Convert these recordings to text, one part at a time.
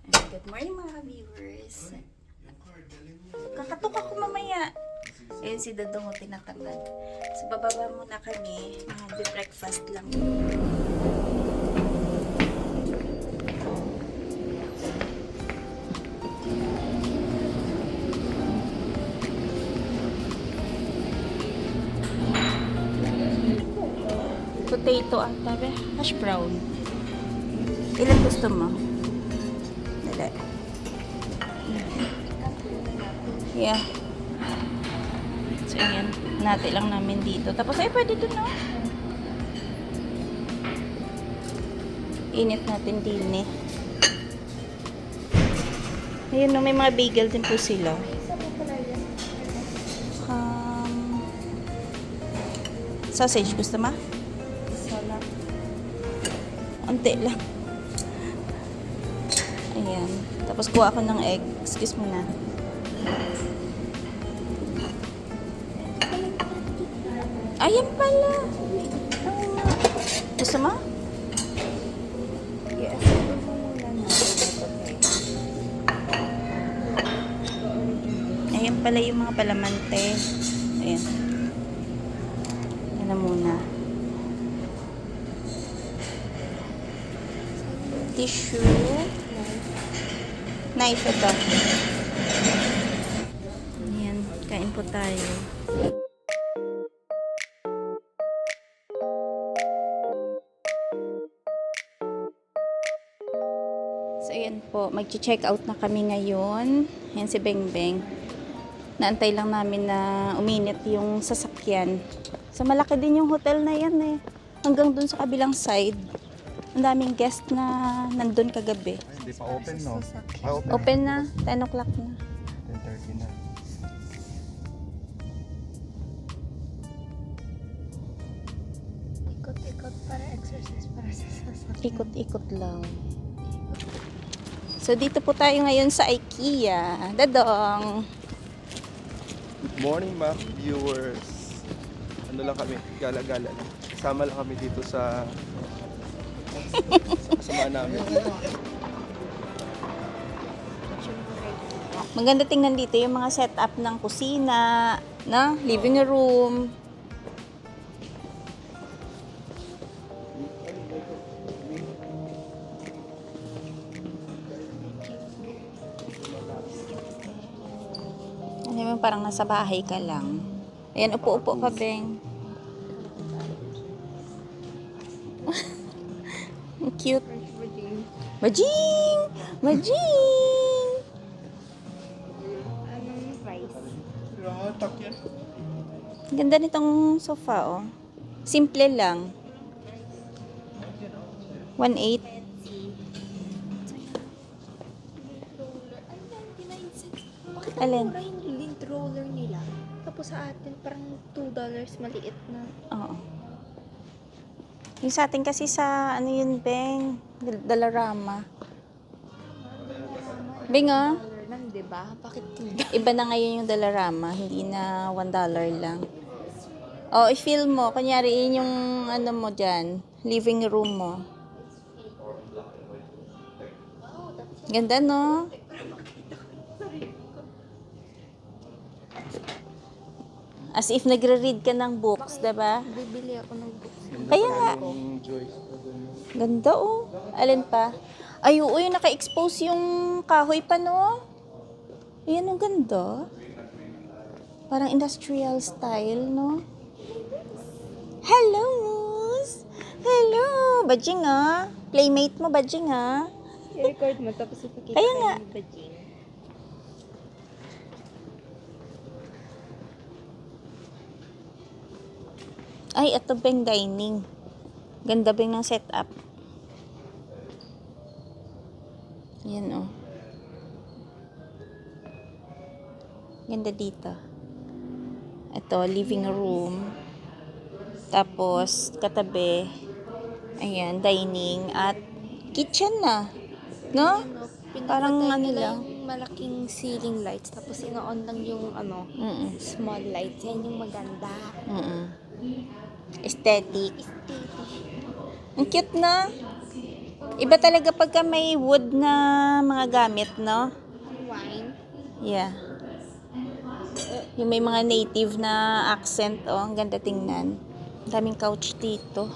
Good morning mga viewers. Kakatok ako mamaya. Ayun si Dodong o tinatamad. So bababa muna kami. Mag-breakfast lang. Potato ata be. Hash brown. Ilan gusto mo? Dali. Yeah. So, ayan. Nati lang namin dito. Tapos, ay, pwede dun, no? Init natin din, eh. Ayun, no? May mga bagel din po sila. Sausage. Gusto ma? Wala. Ante lang. Ayan. Tapos, kuha ako ng egg. Excuse mo na. Ayan pala. Gusto mo? Yes. Ayan pala yung mga palamante. Ayan. Ayan na muna. Tissue. Knife ito. Ayan. Kain po tayo. So, ayan po. Mag-check out na kami ngayon. Ayan si Bengbeng. Naantay lang namin na uminit yung sasakyan. So, malaki din yung hotel na yan eh. Hanggang dun sa kabilang side. Ang daming guest na nandun kagabi. Hindi pa open, no? Open na. 10 o'clock na. 10:30 na. Ikot-ikot para exercise para sa sasakyan. Ikot-ikot lang. So, dito po tayo ngayon sa IKEA. Dadong! Morning, Mac viewers. Ano lang kami, gala-gala lang. Kasama lang kami dito sa kasama namin. Maganda tingnan dito yung mga setup ng kusina, na living room. Ano yung parang nasa bahay ka lang. Ayan, upo-upo ka, Beng. Ang cute. Bajing! Bajing! Anong price? Ganda nitong sofa, oh. Simple lang. 1.8. Bakit Alin? ang mura yung lint roller nila? Tapos sa atin parang $2 maliit na. Oo. Yung sa atin kasi sa, ano yun, Beng? Dalarama. Beng, ah. $1 lang, diba? Bakit Iba na ngayon yung Dalarama. Hindi na $1 lang. Oh, i-feel mo. Kunyari, yun yung, ano mo dyan, living room mo. Ganda, no? As if nagre-read ka ng books, diba? bibili ako ng books? Kaya nga. Yung Joyce. Ganda, oh. Alin pa? Ay, oo, yung naka-expose yung kahoy pa, no? Ayan, ang ganda. Parang industrial style, no? Hello, Moose! Hello! Bajing, ah. Playmate mo, Bajing, ah. I-record mo tapos ipakita Kaya nga. ni Bajing. Ay, ito bang dining. Ganda bang ng setup. Ayan, oh. Ganda dito. Ito, living room. Tapos, katabi. Ayan, dining. At kitchen na. No? Parang Pinapatay ano nila lang. yung malaking ceiling lights tapos ino-on lang yung small lights. Yan yung maganda. Aesthetic. Ang cute na. Iba talaga pagka may wood na mga gamit, no? Wine. Yeah. Yung may mga native na accent, oh. Ang ganda tingnan. Ang daming couch dito.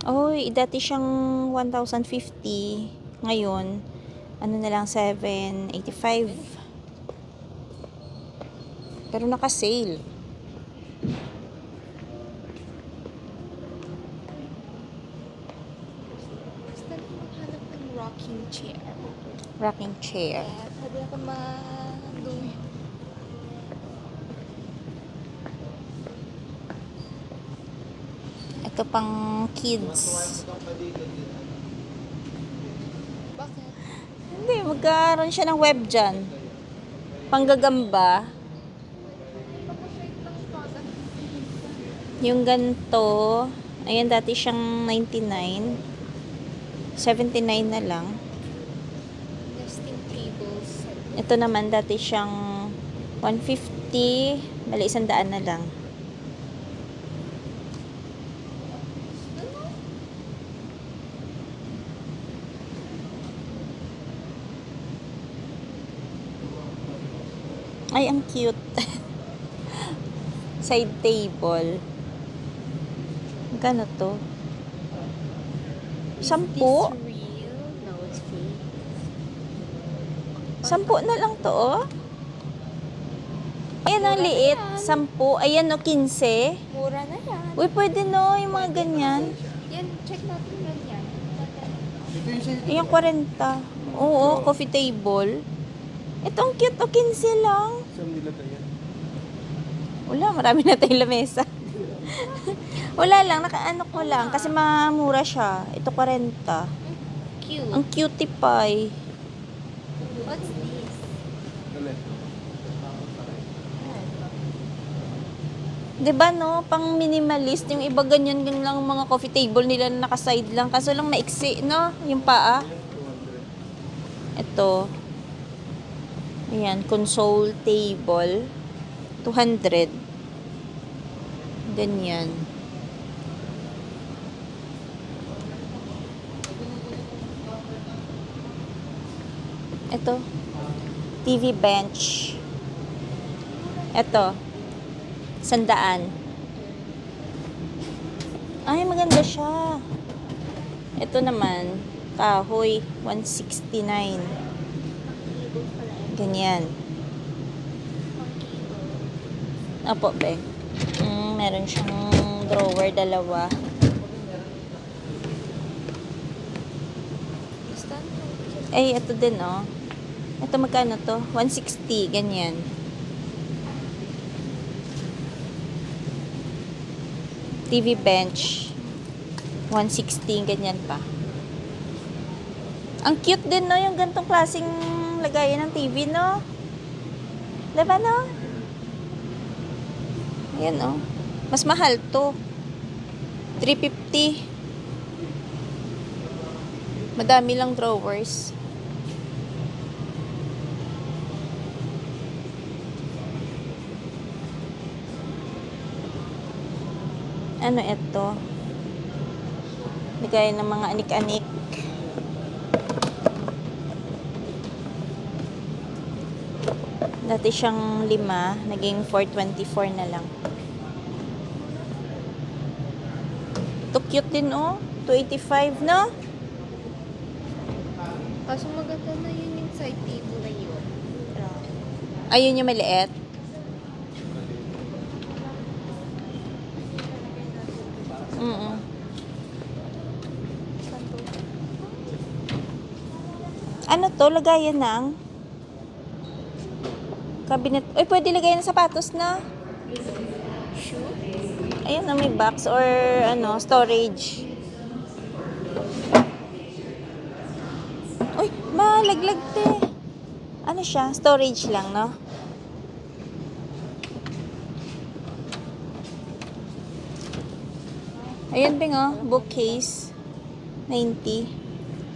Oy, dati siyang 1,050. Ngayon, ano na lang, 785. Pero naka-sale. Basta maghanap ng rocking chair. Rocking chair. Kaya pwede ako madumi. Ito pang kids. Bakit? Hindi, magkaroon siya ng web dyan. Panggagamba. Yung ganito, ayan dati siyang 99. 79 na lang. Nesting tables. Ito naman dati siyang 150. Bali, 100 na lang. Ay, ang cute. Side table. Magkano to? 10? Is this real? No, it's fake. 10 na lang to, oh. Ayan ang liit. 10. Ayan, no, 15. Mura na yan. Uy, pwede no, yung mga ganyan. Yan, check natin yan. Ito yung sa'yo. Ayan, 40. Oo, coffee table. Ito ang cute, oh, 15 lang. Saan nilagay yan? Wala, marami na tayong lamesa. Wala lang, nakaano ko lang. Kasi mamura siya. Ito 40. Cute. Ang cutie pie. What's this? Alin? Diba no, pang minimalist, yung iba ganyan lang mga coffee table nila na naka-side lang. Kaso lang maiksi, no? Yung paa. Ito. Ayan, console table. 200. Ganyan. Ito. TV bench. Ito. 100. Ay, maganda siya. Ito naman, kahoy, 169. Ganyan. Opo, be. Meron siyang drawer, dalawa. Basta Ay, ito din, oh. Ito magkano to? 160, ganyan. TV bench. 160, ganyan pa. Ang cute din, no? Yung gantong klaseng lagayan ng TV, no? Diba, no? Ayan, oh. Mas mahal to. 350. Madami lang drawers. Ano ito? Bigay ng mga anik-anik. Dati siyang 5, naging 424 na lang. Ito cute din, oh. 285, no? Kaso maganda na yun yung side table na yun. Ayun yung maliit. Saan to? Ano to? Lagayan ng cabinet. Uy, pwede lagayan ng sapatos na. Shoe? Ayun na, may box or ano, storage. Uy, malaglag te. Ano siya? Storage lang, no? Ayun, Bing, oh. Bookcase. 90.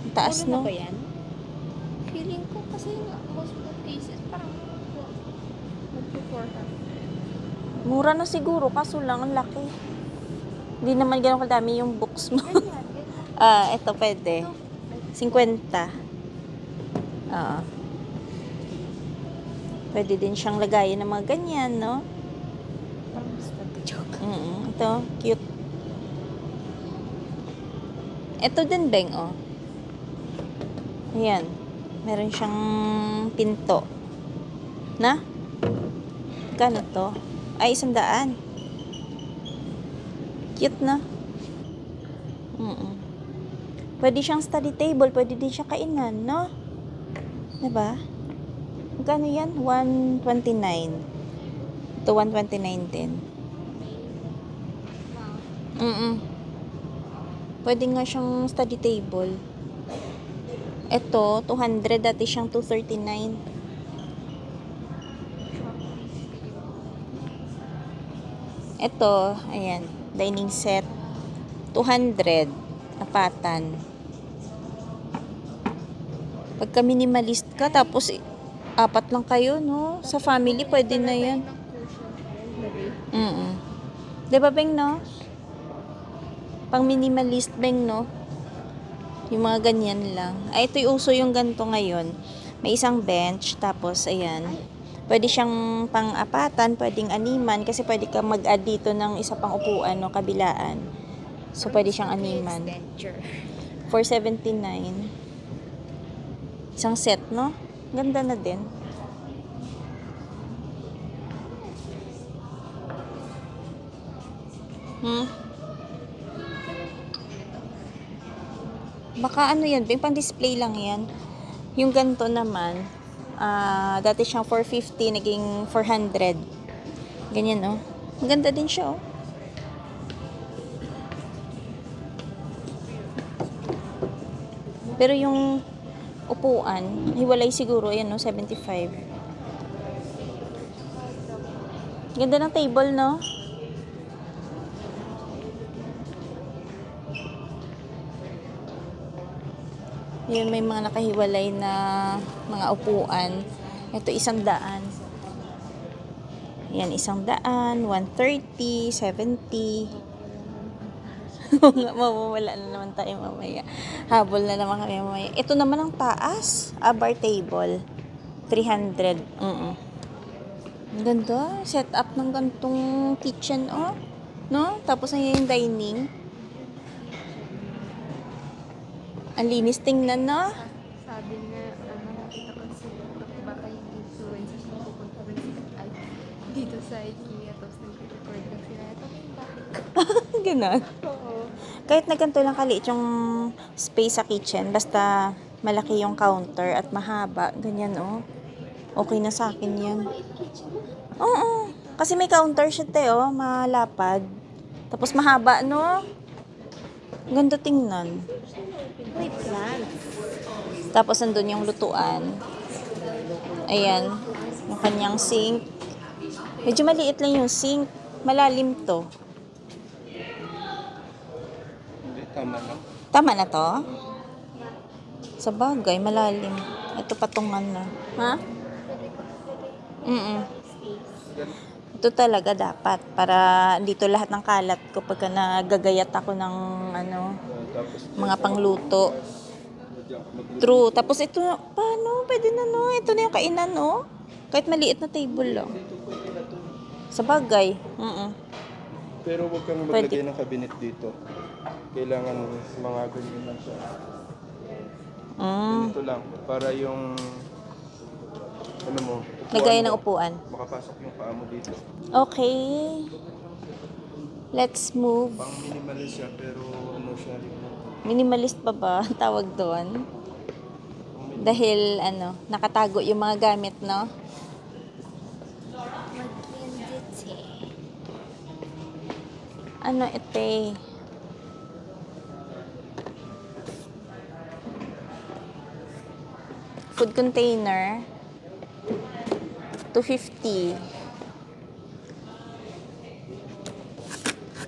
Ang taas, Mura na no? ba yan? Feeling ko kasi most of the cases parang magpo-400. Mura na siguro, kaso lang, ang laki. Hindi naman ganun kadami yung books mo. Ito pwede. 50. Oo. Pwede din siyang lagayan ng mga ganyan, no? Parang study joke. Ito, cute. Ito din, Beng, oh. Ayan. Meron siyang pinto. Na? Kano to? Ay, 100. Cute na. Pwede siyang study table, pwede din siya kainan, no? Diba? Magkano yan? 129. Ito, 129 din. Pwede nga siyang study table. Ito, 200. Dati siyang 239. Ito, ayan. Dining set. 200. Apatan. Pagka minimalist ka, tapos 4 lang kayo, no? Sa family, pwede na yan. Diba, Beng, no? Pang minimalist, Beng, no? Yung mga ganyan lang. Ay, ito'y uso yung ganito ngayon. May isang bench, tapos, ayan. Pwede siyang pang-apatan, pwedeng animan, kasi pwede ka mag-add dito ng isa pang upuan, no? Kabilaan. So, pwede siyang animan. 479. Isang set, no? Ganda na din. Baka ano yan, pang display lang yan. Yung ganito naman, dati siyang 450, naging 400. Ganyan, oh. Maganda din siya, oh. Pero yung upuan, hiwalay siguro, ayan, no, 75. Ganda ng table, no? Yun, may mga nakahiwalay na mga upuan. Ito, 100. Yan, 100, 130, 70. Mawawala na naman tayo mamaya. Habol na naman kami mamaya. Ito naman ang taas. Bar table. 300. Ang ganda. Set up ng gantong kitchen, oh. No? Tapos na yung dining. Ang linis tingnan, no? Sabi na, nakita ko si baka yung influencer na pupunta rin dito sa IKEA, tapos nag-record lang sila. Ito yung bakit ko. Ganon. Oo. Kahit na ganito lang kaliit yung space sa kitchen, basta malaki yung counter at mahaba, ganyan, oh. Okay na sa akin yan. Oo. Kasi may counter siya, te, oh. Malapad. Tapos mahaba, no? Ganda tingnan. May plants. Tapos nandun yung lutuan. Ayan. Yung kanyang sink. Medyo maliit lang yung sink. Malalim to. Hindi, tama lang. Tama na to? Sa bagay, malalim. Ito patungan na. Ha? Ito talaga dapat. Para dito lahat ng kalat ko pagka nagagayat ako ng Tapos, mga pangluto. True. Tapos ito, paano? Pwede na, no? Ito na yung kainan, no? Kahit maliit na table lang. Sa bagay. pero huwag kang maglagay ng cabinet dito. Kailangan mga ganyan lang siya. Ganito lang. Para yung ano mo, upuan Lagayan ng mo, upuan. makapasok yung paa mo dito. Okay. Let's move. Pang minimalist siya pero ano siya rin. Minimalist pa ba? Tawag doon. Dahil, nakatago yung mga gamit, no? Mag-indite. Ano ito eh? Food container. 250.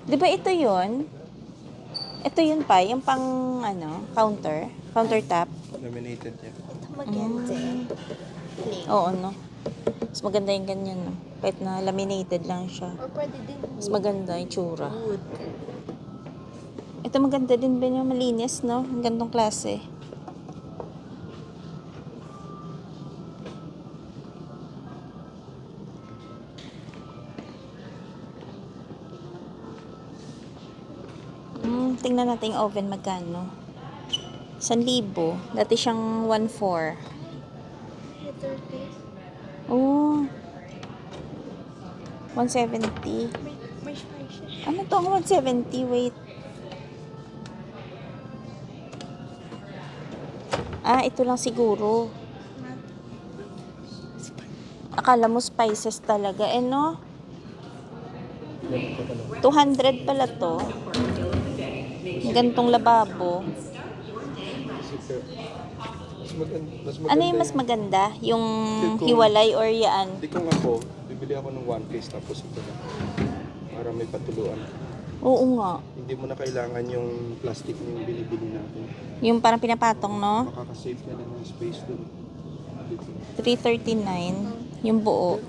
Di ba ito yun? Ito yun pa, yung pang, countertop. Laminated yan. Magente. Oo, no? Mas maganda yung ganyan, no? Kahit na laminated lang siya. Or pwede din Mas maganda yung tsura. wood. Ito maganda din ba yung malinis, no? Ang gandong klase. Tingnan natin yung oven magkano. 1,000. Dati siyang 1,400. 30. Oh. 170. May siya. Ano to ang 170? Wait. Ito lang siguro. Akala mo spices talaga. No? 200 pala to. Gantong lababo. Super. Mas maganda Ano yung mas maganda? Yung Ito. hiwalay or yaan? Hindi kung ako, bibili ako ng one case tapos ito na. Para may patuluan. Oo nga. Hindi mo na kailangan yung plastic na yung binibili natin. Yung parang pinapatong, no? Makakasave ka na ng space dun. Dito. 339. Yung buo.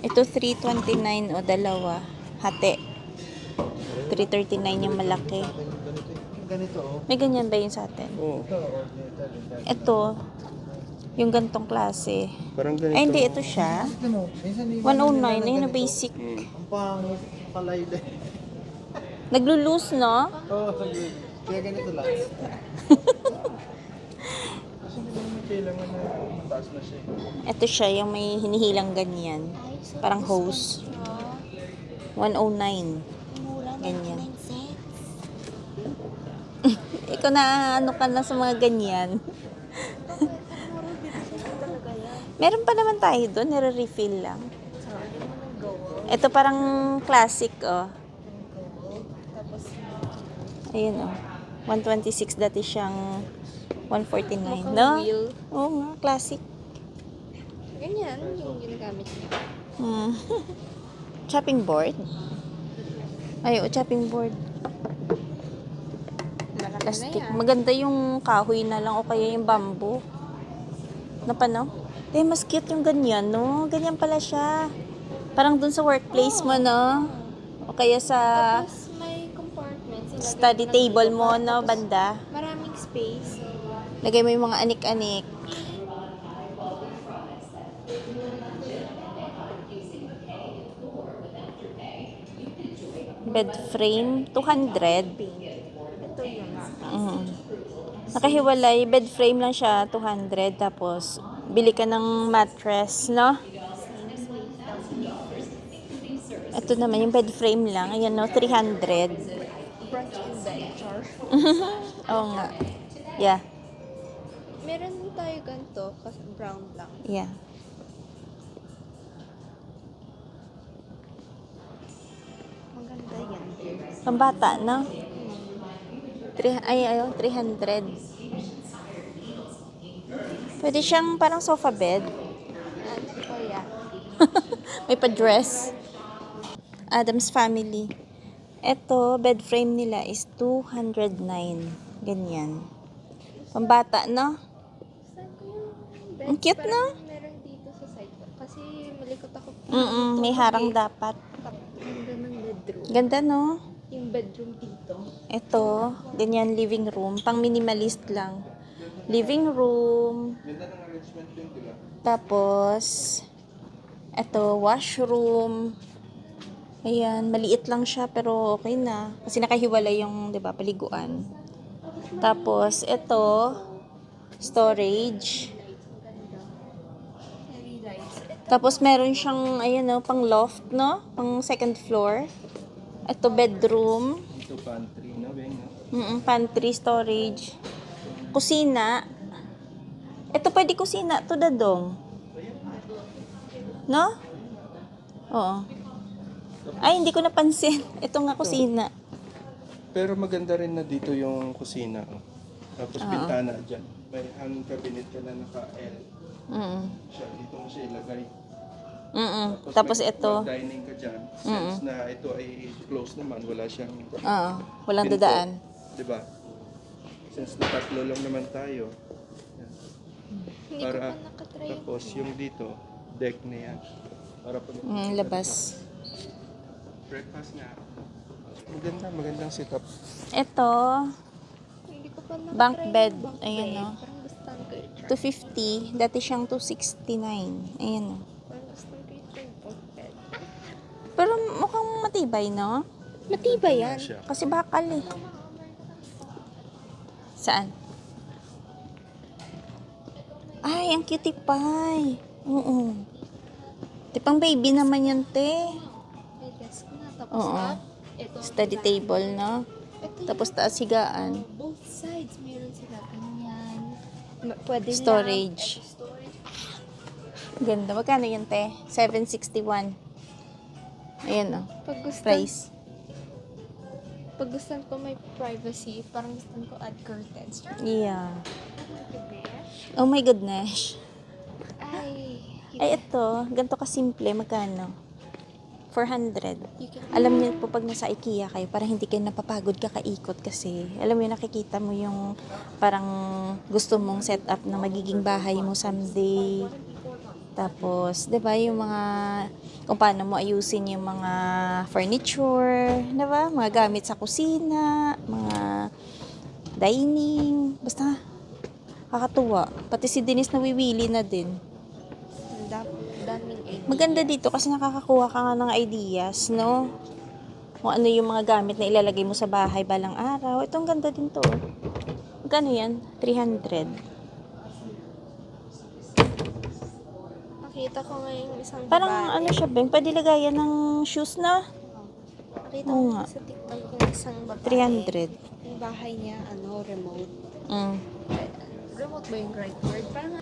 Ito 329 o dalawa. Hati. 339 yung malaki. Ganito oh. May ganyan ba yun sa atin? Oo. Ito. Yung gantong klase. Parang ganito. Ay, hindi. Ito siya. Ito mo, minsan 109. Ayun na basic. Ang pangit palay din. Naglo-loose, no? Oo, saglit. Kaya ganito lang. Kasi hindi mo kailangan na mataas na siya. Ito siya, yung may hinihilang ganyan. Parang hose. 109. Ganyan. Ikaw na ano ka na sa mga ganyan. Meron pa naman tayo doon, nire-refill lang. Ito parang classic, oh. Ayun, oh. 126 dati siyang 149, no? Wheel. Oo nga, classic. Ganyan yung ginagamit niya. Chopping board? Ay, chopping board. Marami Plastic. na yan. Maganda yung kahoy na lang o kaya yung bamboo. Napano? Mas cute yung ganyan, no? Ganyan pala siya. Parang dun sa workplace mo, no? O kaya sa Tapos may compartments. Ilagay study mo ng table dito. mo, no? Tapos Banda. maraming space. Lagay mo yung mga anik-anik. Bed frame, 200. Ito yun. Nakahiwalay, bed frame lang siya, 200. Tapos, bili ka ng mattress, no? Ito naman, yung bed frame lang. Ayan, no? 300. Brunch and bed, char. Oo nga. Yeah. Meron din tayo ganito, kasi brown lang. Yeah. Maganda yan. Pambata, no? 300. Pwede siyang parang sofa bed. Ano po yan? May pa-dress. Adam's Family. Ito, bed frame nila is 209. Ganyan. Pambata, no? Saan ko yung bed? Ang cute, no? Parang meron dito sa side ko. Kasi malikot ako. May harang dapat. Ganda ng bedroom. Ganda, no? Yung bedroom dito. Ito, ganyan living room. Pang minimalist lang. Living room. Ganda ng arrangement din, di ba? Tapos, ito, washroom. Ayan, maliit lang siya pero okay na. Kasi nakahiwalay yung, di ba, paliguan. Tapos, ito, storage. Tapos, meron siyang, ayan, no, pang loft, no? Pang second floor. Ito, bedroom. Ito pantry, no? Beng, no? Pantry, storage. Kusina. Ito, pwede kusina. Ito, dadong. No? Oo. Ay, hindi ko napansin. Ito nga kusina. Pero maganda rin na dito yung kusina. Oh. Tapos bintana dyan. May hanging cabinet ka na naka-L. Siya, dito mo siya ilagay. Tapos ito. Dining ka dyan. Since na ito ay close naman, wala siyang Oo. Walang pinto. dadaan. Diba? Since na tatlo lang naman tayo. Yan. Hindi ko Para, pa nakatry. tapos yung dito, deck na yan. Para pag Labas. breakfast na. Magandang setup. Ito, Hindi ko pa nakatry. bunk bed. yung bunk Ayan, bed. no? Parang gustuhan ko i-try. 250. Dati siyang 269. Ayan, no? Parang gustuhan ko i-try yung bunk bed. Pero mukhang matibay, no? Matibay yan. Siya. Kasi bakal eh. Saan? Ay, ang cutie pie. Oo. Di pang baby naman yan, te. May desk na. Tapos Oo. ito. Study table, no? Ito Tapos taas higaan. both sides meron sila. Ganyan. Pwede Storage. lang. Storage. Ganda. Magkano yan, te? 761. Ayan, oh. Price. Pag gustuhan ko may privacy, parang gustuhan ko add curtains. Yeah. Oh my goodness. Ay. Ay, ito. Ganito kasimple. Magkano? 400. You can Alam niyo po pag nasa IKEA kayo, parang hindi kayo napapagod kakaikot kasi alam mo yun, nakikita mo yung parang gusto mong setup na magiging bahay mo someday. Tapos, 'di ba, yung mga kung paano mo ayusin yung mga furniture, 'di ba? Mga gamit sa kusina, mga dining, basta kakatuwa. Pati si Denise nawiwili na din. daming egg. Maganda dito kasi nakakakuha ka nga ng ideas, no? Kung ano yung mga gamit na ilalagay mo sa bahay balang araw. Itong ganda din to. Magkano yan? 300. Nakita ko ngayon isang Parang babae. ano siya, Ben? Pwede lagayan ng shoes na? Nakita Oo ko nga. sa TikTok yung isang babae. 300. Yung bahay niya, remote. Mm. Remote ba yung right word? Parang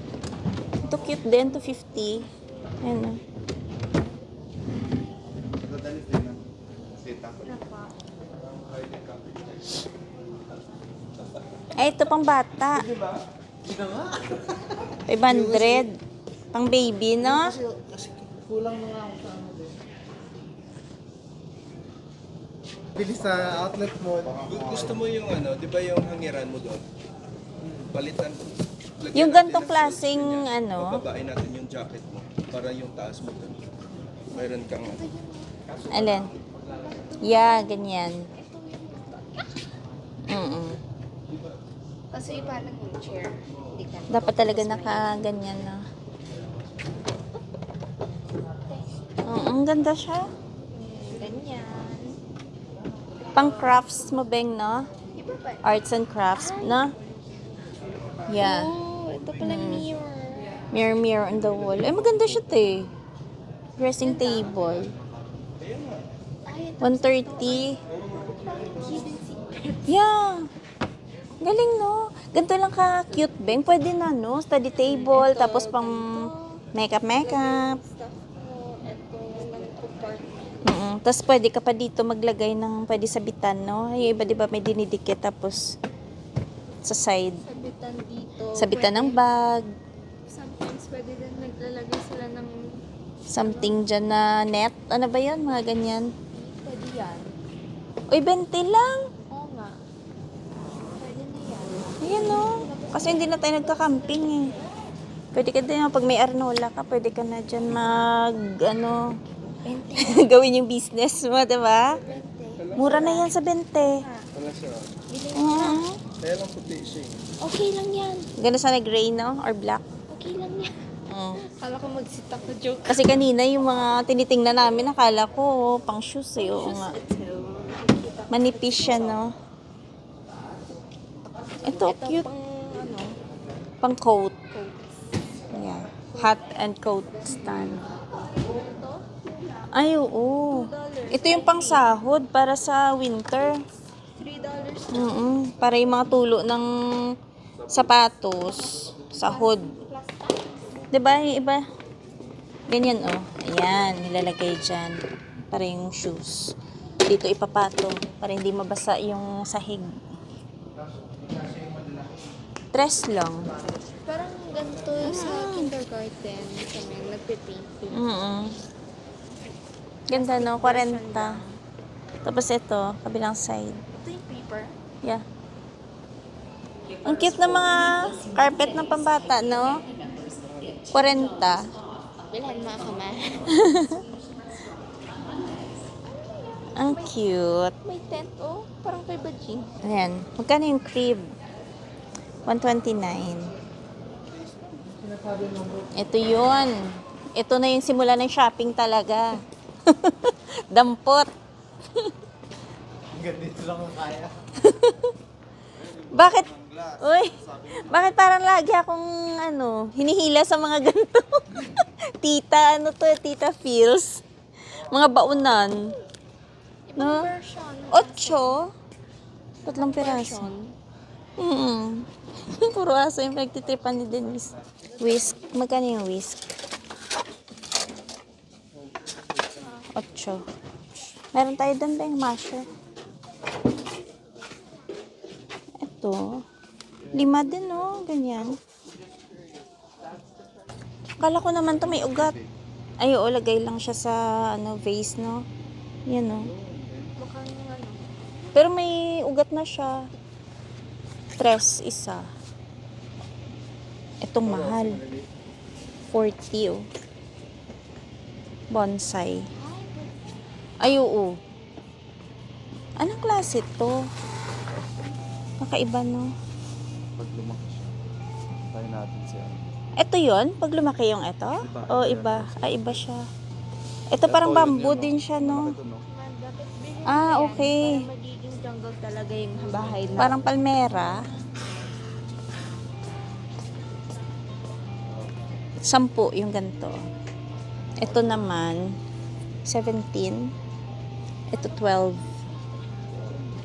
Ito cute din, 250. Ayan na. Ay, ito pang bata. 500. Pang baby, no? Kasi kulang na nga ako sa ano din. Bilis sa outlet mall. Gusto mo yung ano, di ba yung hangiran mo doon? Palitan. Lagyan Yung natin gantong ng klaseng, suit niya. ano? Bababain natin yung jacket mo. Para yung taas mo doon. Mayroon kang Alin? Yeah, ganyan. Mm-mm. kasi parang yung chair. Hindi ka. Dapat talaga naka-ganyan na. Ang ganda siya. Ganyan. Pang crafts mo, Beng, no? Iba ba? Arts and crafts, no? Yeah. Oh, ito pala mirror. Mirror, mirror on the wall. Ay, maganda siya, te. Dressing table. Ay, ito 130. hidden secret. Yeah. Galing, no? Ganito lang ka-cute, Beng. Pwede na, no? Study table, tapos pang makeup. Stuff mo. Ito ng compartment. Tapos pwede ka pa dito maglagay ng pwede sabitan, no? Yung iba, di ba, may dinidikit tapos sa side. Sabitan dito. Sabitan ng bag. Sometimes pwede din naglalagay sila ng Something dyan na net. Ano ba yun? Mga ganyan. pwede yan. Uy, 20 lang. Oo nga. Pwede na yan. Ayan, no? Kasi hindi na tayo nagka-camping, eh. Pwede ka din, pag may arnola ka, pwede ka na dyan gawin yung business mo, di ba? Mura na yan sa 20. Wala siya. Mm. Kaya lang puti siya eh. Okay lang yan. Ganda sana gray, no? Or black. Okay lang yan. Mm. Kala ko mag-sit ako joke. Kasi kanina yung mga tinitingnan namin, nakala ko pang shoes, eh. Oo nga. Manipis siya, no? Ito, cute. Pang coat. Yeah. Hat and coat stand. Ay, oo. Ito yung pang sahod para sa winter. $3. Para yung mga tulo ng sapatos, sahod. Diba? Yung iba? Ganyan, oh. Ayan, nilalagay dyan. Para yung shoes. Dito ipapatong para hindi mabasa yung sahig. 3 lang. Parang ganito sa kindergarten kami nagpe-painting. Ganda, no? 40. Tapos ito, kabilang side. Ito yung paper. Yeah. Ang cute ng mga carpet ng pambata, no? 40. Bilhan mo ako, ma. Ang cute. May tent, oh. Parang kay Bajing. Ayan. Magkano yung crib? 129. Sinasabi mo bro. Ito yun. Ito na yung simula ng shopping talaga. Dampot. Hanggang dito lang ang kaya. Bakit? Uy, bakit parang lagi akong hinihila sa mga ganito? Tita, Tita feels. Mga baunan. No? Version. 8. Tatlong piraso. Puro aso yung nagtitripan ni Denise. Whisk. Magkano yung whisk? 8. Meron tayo doon ba yung masher? Ito. 5 din, no? Ganyan. Akala ko naman to may ugat. Ay, oo, lagay lang siya sa, vase, no? Yan, no? Mukhang Pero may ugat na siya. 3, isa. Itong mahal. 40, oh. Bonsai. Ay, oo. Anong klase to? Kakaiba, no? Pag lumaki siya, tayo natin siya. Ito yon pag lumaki yung ito? Iba. O, iba. Ay, iba siya. Ito parang bamboo din siya, no? Ah, okay. magiging jungle talaga yung bahay na. Parang palmera. 10 yung ganito. Ito naman, 17. Ito 12.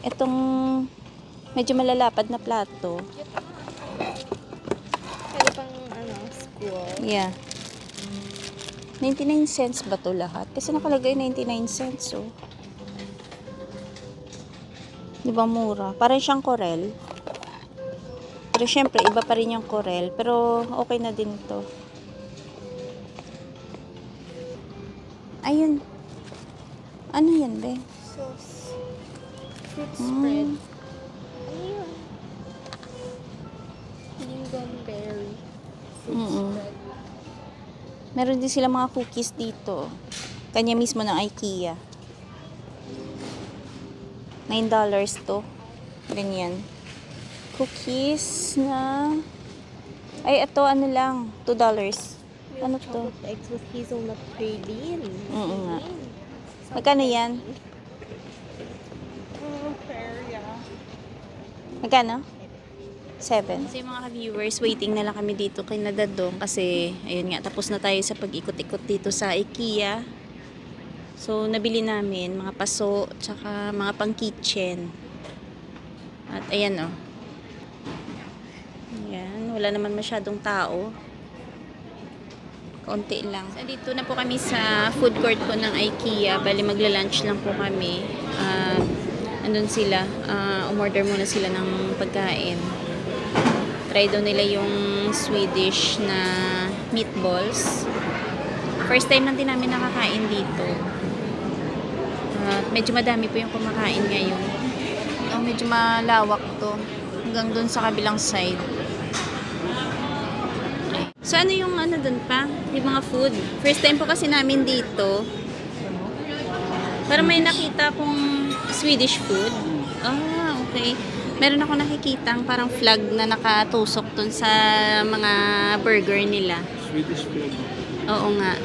Itong medyo malalapad na plato. Pwede pang, school. Yeah. 99 cents ba to lahat? Kasi nakalagay 99 cents, oh. Di ba mura? Parang siyang korel. Pero syempre, iba pa rin yung korel. Pero okay na din to. Ayun. Ano yan, be? Sauce. Fruit Mm. spread. Ano yun? Lingonberry. Fruit Mm-mm. spread. Meron din sila mga cookies dito. Kanya mismo ng IKEA. $9 to. Ganyan. Cookies na... Ay, ito ano lang. $2. Ano to? Chocolate eggs with hazelnut praline. Nga. Magkano yan? Fair, yeah. Magkano? 7. So yung mga viewers, waiting na lang kami dito kay Nadadong kasi ayun nga, tapos na tayo sa pag-ikot-ikot dito sa IKEA. So nabili namin mga paso, tsaka mga pang kitchen. At ayan oh. Ayan, wala naman masyadong tao. Konti lang. So, dito na po kami sa food court po ng IKEA. Bali magla-lunch lang po kami. Andun sila. Umorder muna sila ng pagkain. Try daw nila yung Swedish na meatballs. First time lang din namin nakakain dito. Medyo madami po yung kumakain ngayon. Medyo malawak to. Hanggang dun sa kabilang side. So ano yung dun pa? Yung mga food. First time po kasi namin dito. Parang may nakita kong Swedish food. Ah, okay. Meron ako nakikitang parang flag na nakatusok dun sa mga burger nila. Swedish food. Oo nga.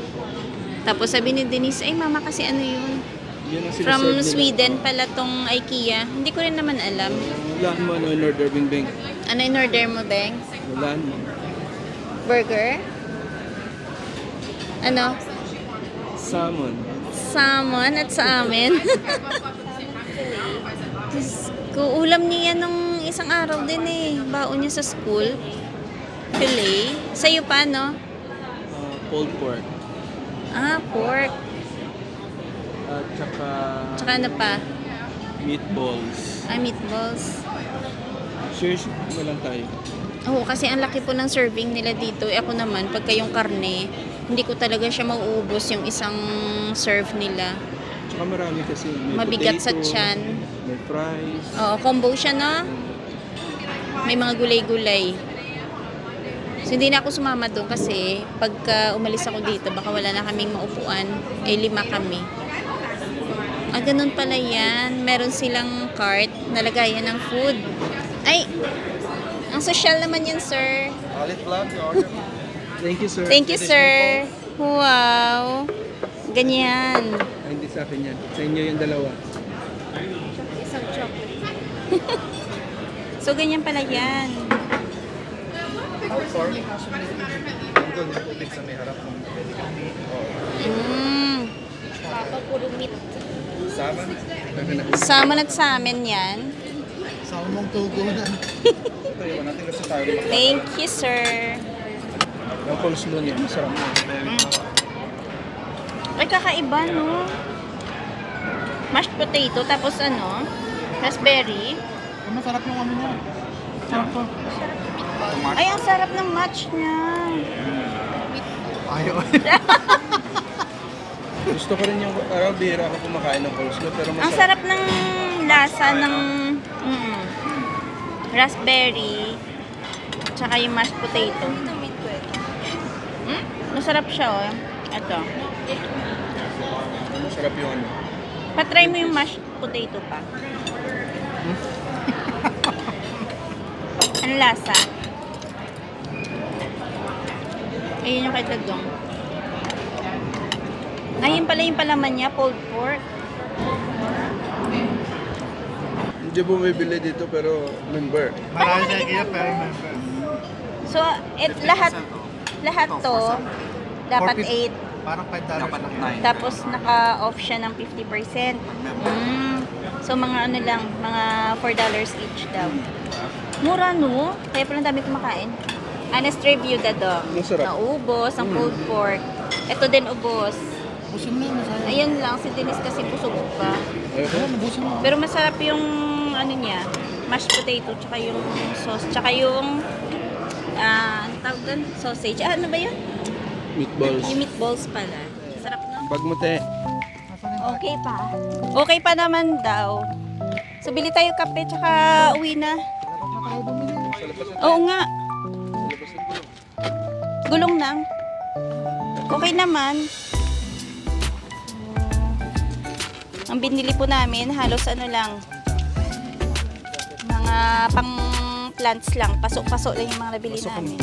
Tapos sabi ni Denise, ay mama kasi ano yun? Yun ang From sinaserve nila. Sweden pala tong IKEA. Hindi ko rin naman alam. Walaan mo ano in order, Bing Bing. Ano in order mo, Beng? Walaan mo. Burger? Ano? Salmon. Salmon at sa amin. Diyos ko, ulam niya nung isang araw din eh. Baon niya sa school. Filet. Sa'yo pa, no? Pulled pork. Ah, pork. At saka Tsaka ano pa? meatballs. Ah, meatballs. Share mo lang tayo. Oo, kasi ang laki po ng serving nila dito. Eh, ako naman, pagka yung karne, hindi ko talaga siya mauubos yung isang serve nila. Tsaka marami kasi. May Mabigat sa potato, tiyan. may fries. Oo, combo siya, no? May mga gulay-gulay. So, hindi na ako sumama doon kasi pagka umalis ako dito, baka wala na kaming maupuan. 5 kami. Ganun pala yan. Meron silang cart na lagayan ng food. Ay! Ang social naman yan, sir. Olive vlog, order. Thank you, sir. Thank you, sir. Wow. Ganyan. Ay, hindi sa akin yan. Sa inyo yung dalawa. Isang chocolate. So, ganyan pala yan. Doon yung tubig sa may harap ng Mm. Papa, puro meat. sama. Salmon at salmon yan. Sa umong tugo na. Ito yung natin kasi tayo. Thank you, sir. Yung coleslaw niya, masarap. Ay, kakaiba, no? Mashed potato, tapos ano? Raspberry. Masarap yung ano niya. Sarap to. Ay, ang sarap ng match niya. Ayaw. Gusto ko rin yung bihira ako kumakain ng coleslaw, pero Ang masarap. sarap ng lasa ng raspberry tsaka yung mashed potato. Masarap siya, oh. Ito. Masarap yung ano. Patry mo yung mashed potato pa. Ang lasa. Ayun yung kay Tagong. Ayun pala yung palaman niya, pulled pork. Hindi bumibili dito pero member. Marami siya kaya pero member. So, lahat to, dapat 450. 8. Parang $5 dapat ng 9. Tapos naka-off siya ng 50%. So mga ano lang, mga $4 each daw. Mura, no? Kaya pala dami kumakain. Honest review, Dadong. Masarap. Naubos ang pulled pork. Ito din ubos. Busin mo yun, masarap. Ayun lang, si Denise kasi busog pa. Ayoko. Busin mo. Pero masarap yung ano niya, mashed potato, tsaka yung sauce, tsaka yung ang tawag doon, sausage. Ano ba yun? Meatballs. Yung meatballs pala. Sarap, no? Bag mo, te. Okay pa. Okay pa naman daw. So, bili tayo kape, tsaka uwi na. Sa labas na Oo nga. Sa labas na gulo. Gulong lang. Okay naman. Ang binili po namin, halos ano lang, mga pang plants lang. Pasok-pasok lang yung mga nabili namin.